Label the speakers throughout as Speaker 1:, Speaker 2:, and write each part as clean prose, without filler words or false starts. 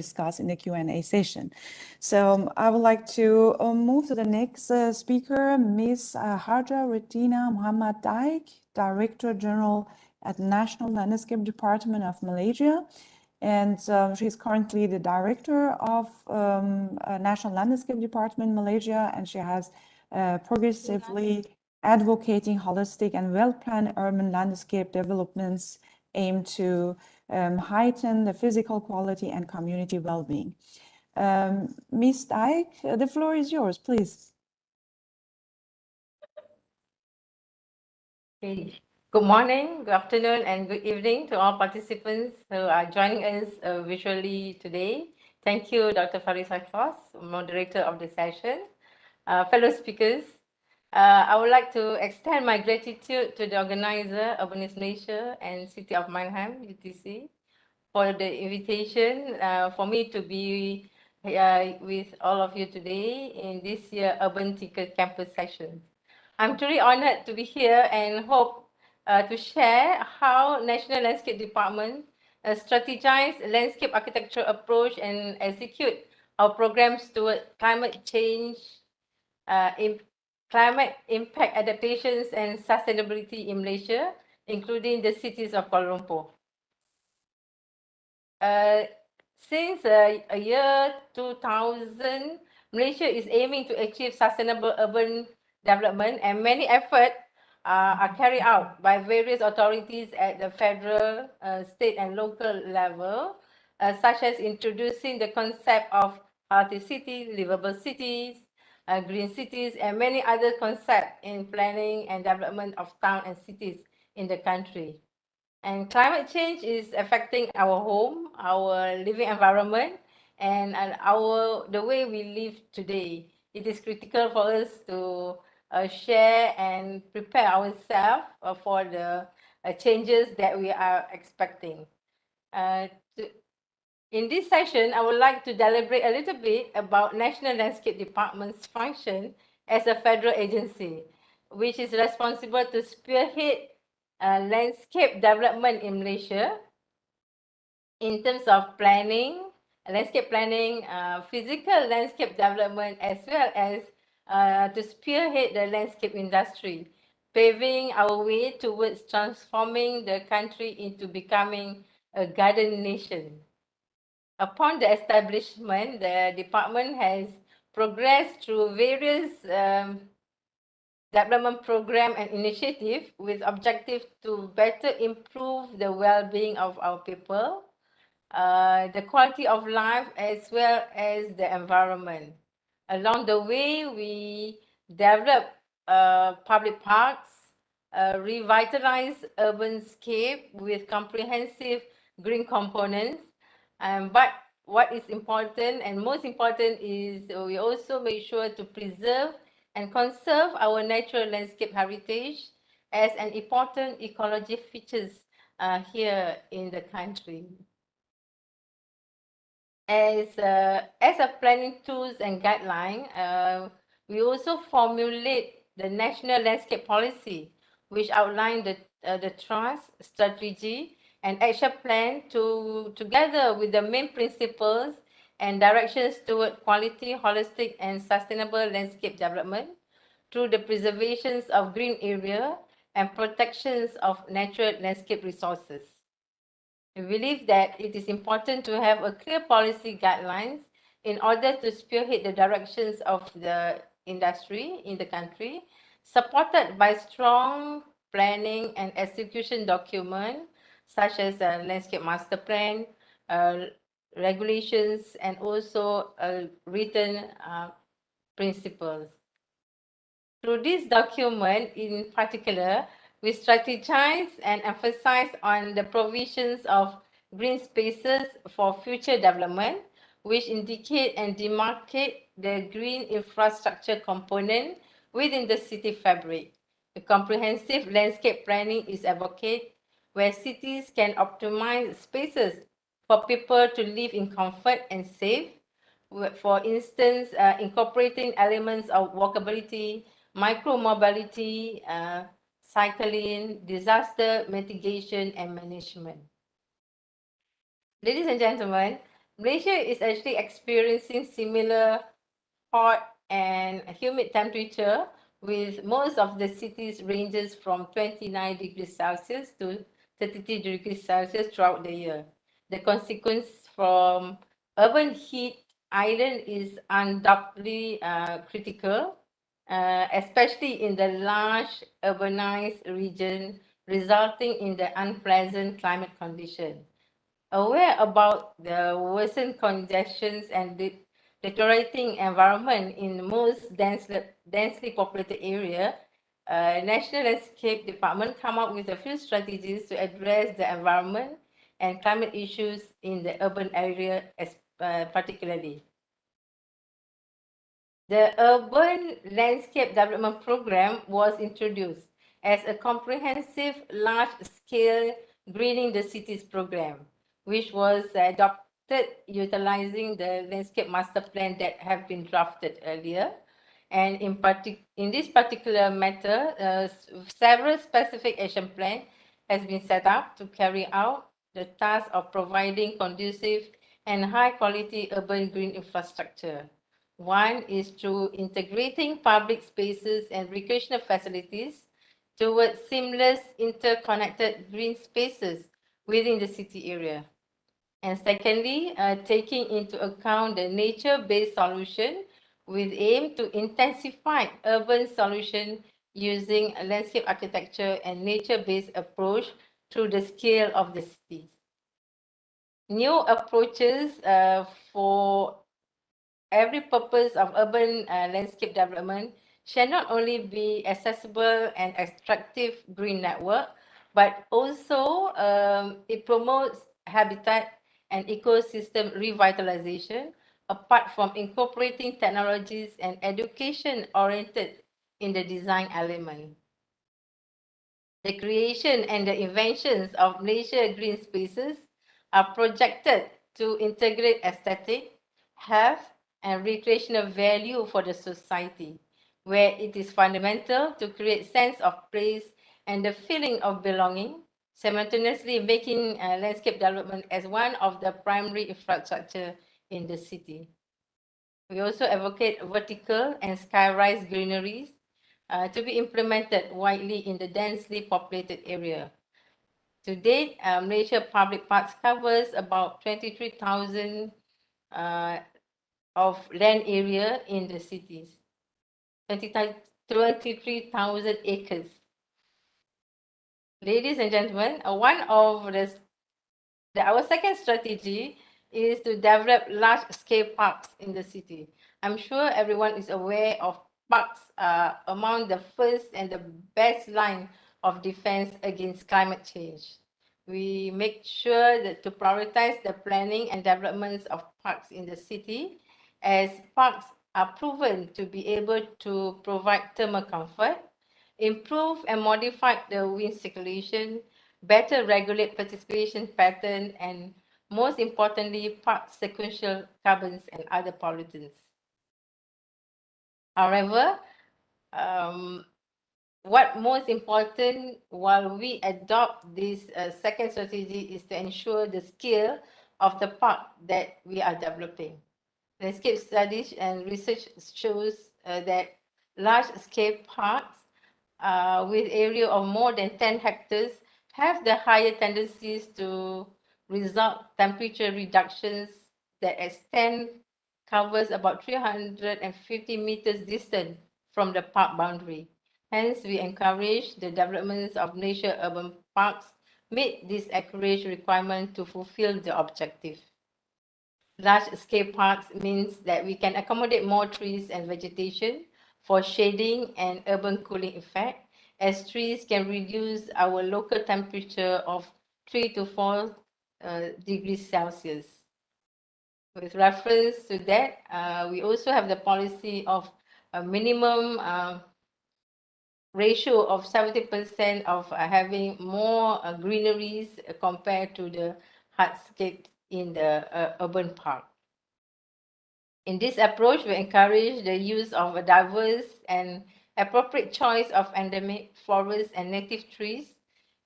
Speaker 1: discuss in the Q&A session. So I would like to move to the next speaker, Ms. Hajah Rotina Muhammad Daik, Director General at National Landscape Department of Malaysia. And she's currently the Director of National Landscape Department Malaysia, and she has progressively advocating holistic and well-planned urban landscape developments aimed to heighten the physical quality and community well-being. Ms. Daik, the floor is yours, please.
Speaker 2: Okay. Good morning, good afternoon, and good evening to all participants who are joining us visually today. Thank you, Dr. Faris Hafaz, moderator of the session. Fellow speakers, I would like to extend my gratitude to the organizer, Urbanice Malaysia and City of Mannheim, UTC, for the invitation for me to be with all of you today in this year Urban Thinker Campus session. I'm truly honored to be here and hope to share how National Landscape Department strategize landscape architecture approach and execute our programs toward climate change, climate impact adaptations and sustainability in Malaysia, including the cities of Kuala Lumpur. Since year 2000, Malaysia is aiming to achieve sustainable urban development, and many efforts are carried out by various authorities at the federal, state, and local level, such as introducing the concept of healthy cities, livable cities, green cities, and many other concepts in planning and development of towns and cities in the country. And climate change is affecting our home, our living environment, and the way we live today. It is critical for us to share and prepare ourselves for the changes that we are expecting. In this session, I would like to deliberate a little bit about National Landscape Department's function as a federal agency, which is responsible to spearhead landscape development in Malaysia in terms of planning, landscape planning, physical landscape development, as well as to spearhead the landscape industry, paving our way towards transforming the country into becoming a garden nation. Upon the establishment, the department has progressed through various development program and initiative with objective to better improve the well-being of our people, the quality of life, as well as the environment. Along the way, we develop public parks, revitalize urban scape with comprehensive green components. But what is important and most important is we also make sure to preserve and conserve our natural landscape heritage as an important ecology features here in the country. As a planning tools and guideline, we also formulate the National Landscape Policy, which outline the trust, strategy, and action plan together with the main principles and directions toward quality, holistic, and sustainable landscape development through the preservations of green area and protections of natural landscape resources. We believe that it is important to have a clear policy guidelines in order to spearhead the directions of the industry in the country, supported by strong planning and execution document such as a landscape master plan, regulations, and also written principles. Through this document in particular, we strategize and emphasize on the provisions of green spaces for future development, which indicate and demarcate the green infrastructure component within the city fabric. A comprehensive landscape planning is advocated where cities can optimize spaces for people to live in comfort and safe. For instance, incorporating elements of walkability, micro-mobility, cycling, disaster mitigation, and management. Ladies and gentlemen, Malaysia is actually experiencing similar hot and humid temperature, with most of the cities ranges from 29 degrees Celsius to 33 degrees Celsius throughout the year. The consequence from urban heat island is undoubtedly critical, especially in the large urbanized region, resulting in the unpleasant climate condition. Aware about the worsened congestions and deteriorating environment in most densely populated area, National Landscape Department come up with a few strategies to address the environment and climate issues in the urban area particularly. The Urban Landscape Development Program was introduced as a comprehensive, large-scale greening the cities program, which was adopted utilizing the landscape master plan that have been drafted earlier. And in this particular matter, several specific action plan has been set up to carry out the task of providing conducive and high-quality urban green infrastructure. One is through integrating public spaces and recreational facilities towards seamless, interconnected green spaces within the city area. And secondly, taking into account the nature-based solution with aim to intensify urban solution using a landscape architecture and nature-based approach through the scale of the cities. New approaches for every purpose of urban landscape development shall not only be accessible and attractive green network, but also it promotes habitat and ecosystem revitalization, apart from incorporating technologies and education oriented in the design element. The creation and the inventions of Malaysia green spaces are projected to integrate aesthetic, health, and recreational value for the society, where it is fundamental to create sense of place and the feeling of belonging, simultaneously making landscape development as one of the primary infrastructure in the city. We also advocate vertical and sky-rise greeneries to be implemented widely in the densely populated area. To date, Malaysia Public Parks covers about 23,000 of land area in the cities, 23,000 acres. Ladies and gentlemen, one of our second strategy is to develop large-scale parks in the city. I'm sure everyone is aware of parks are among the first and the best line of defense against climate change. We make sure that to prioritize the planning and developments of parks in the city, as parks are proven to be able to provide thermal comfort, improve and modify the wind circulation, better regulate participation pattern, and most importantly, park sequential carbons and other pollutants. However, what most important while we adopt this second strategy is to ensure the scale of the park that we are developing. Landscape studies and research shows that large-scale parks with area of more than 10 hectares have the higher tendencies to result temperature reductions that extend covers about 350 meters distant from the park boundary. Hence, we encourage the developments of nature urban parks meet this accurate requirement to fulfill the objective. Large-scale parks means that we can accommodate more trees and vegetation for shading and urban cooling effect, as trees can reduce our local temperature of 3 to 4 degrees Celsius. With reference to that, we also have the policy of a minimum ratio of 70% of having more greeneries compared to the hardscape in the urban park. In this approach, we encourage the use of a diverse and appropriate choice of endemic forests and native trees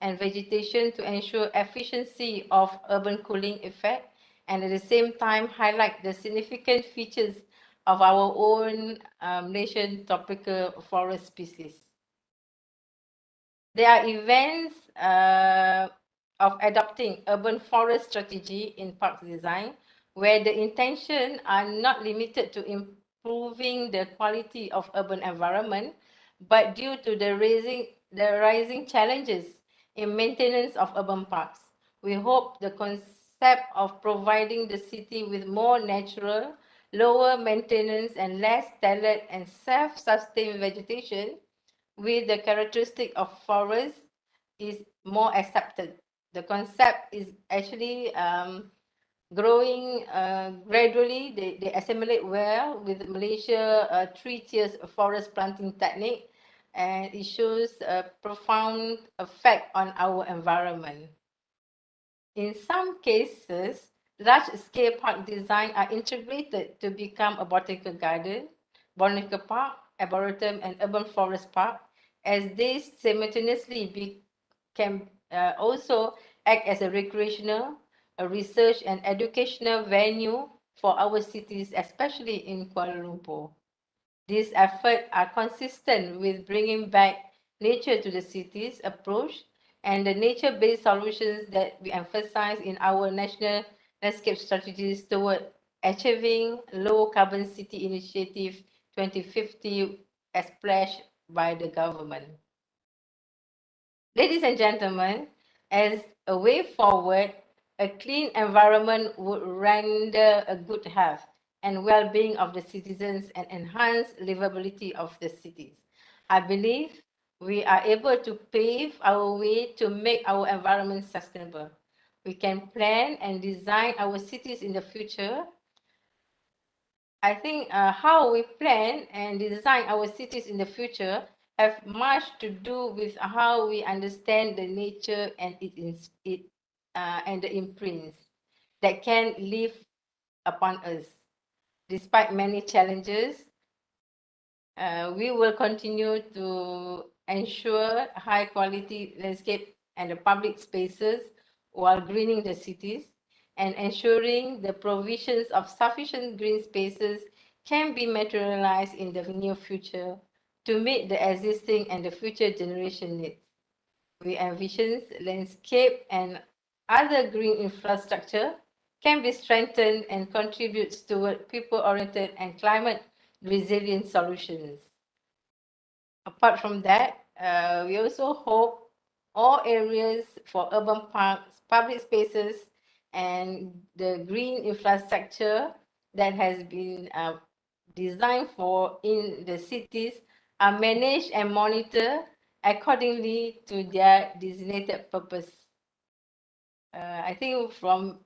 Speaker 2: and vegetation to ensure efficiency of urban cooling effect and at the same time highlight the significant features of our own Malaysian tropical forest species. There are events of adopting urban forest strategy in park design, where the intention are not limited to improving the quality of urban environment, but due to the rising challenges in maintenance of urban parks. We hope the concept of providing the city with more natural, lower maintenance and less tailored and self-sustained vegetation with the characteristic of forest is more accepted. The concept is actually growing gradually. They assimilate well with Malaysia 3 tiers forest planting technique, and it shows a profound effect on our environment. In some cases, large-scale park design are integrated to become a botanical garden, botanical park, arboretum, and urban forest park, as they simultaneously can also act as a recreational, a research and educational venue for our cities, especially in Kuala Lumpur. These efforts are consistent with bringing back nature to the cities approach and the nature-based solutions that we emphasize in our national landscape strategies toward achieving low carbon city initiative 2050 as pledged by the government. Ladies and gentlemen, as a way forward, a clean environment would render a good health and well-being of the citizens and enhance livability of the cities. I believe we are able to pave our way to make our environment sustainable. We can plan and design our cities in the future. I think how we plan and design our cities in the future have much to do with how we understand the nature and and the imprints that can live upon us. Despite many challenges, we will continue to ensure high quality landscape and the public spaces while greening the cities and ensuring the provisions of sufficient green spaces can be materialized in the near future to meet the existing and the future generation needs. We envision landscape and other green infrastructure can be strengthened and contributes toward people-oriented and climate-resilient solutions. Apart from that, we also hope all areas for urban parks, public spaces, and the green infrastructure that has been designed for in the cities are managed and monitored accordingly to their designated purpose. I think from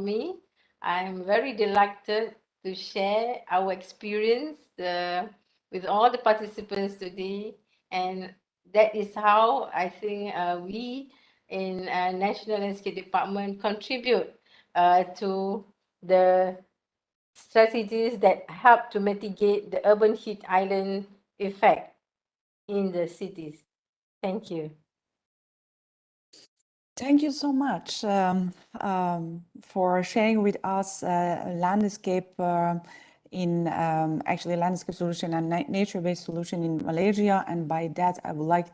Speaker 2: me, I'm very delighted to share our experience with all the participants today, and that is how I think we in National Landscape Department contribute to the strategies that help to mitigate the urban heat island effect in the cities. Thank you.
Speaker 1: Thank you so much for sharing with us landscape in actually landscape solution and nature-based solution in Malaysia. And by that, I would like